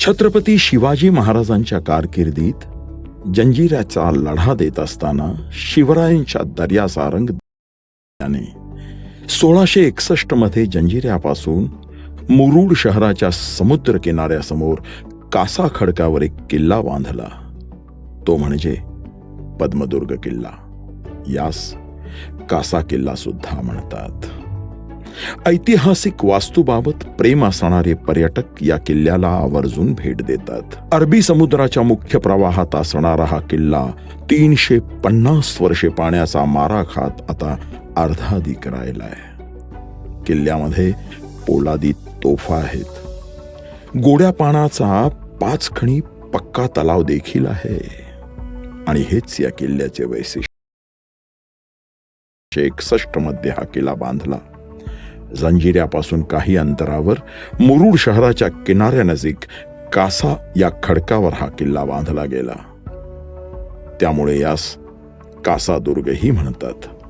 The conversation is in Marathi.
छत्रपती शिवाजी महाराजांच्या कारकिर्दीत जंजिऱ्याचा लढा देत असताना शिवरायांच्या दर्याचा रंग 1661 मध्ये जंजिऱ्यापासून मुरुड शहराच्या समुद्र किनाऱ्यासमोर कासा खडकावर एक किल्ला बांधला, तो म्हणजे पद्मदुर्ग किल्ला. यास कासा किल्ला सुद्धा म्हणतात. ऐतिहासिक वास्तूबाबत प्रेम असणारे पर्यटक या किल्ल्याला आवर्जून भेट देतात. अरबी समुद्राच्या मुख्य प्रवाहात असणारा हा किल्ला 350 वर्षे पाण्याचा मारा खात आता अर्धाधिक राहिलाय. किल्ल्यामध्ये पोलादी तोफा आहेत. गोड्या पाण्याचा 5 खणी पक्का तलाव देखील आहे. आणि हेच या किल्ल्याचे वैशिष्ट्य. 61 मध्ये हा किल्ला बांधला. जंजिऱ्यापासून काही अंतरावर मुरुड शहराच्या किनाऱ्यानजीक कासा या खडकावर हा किल्ला बांधला गेला. त्यामुळे यास कासादुर्गही म्हणतात.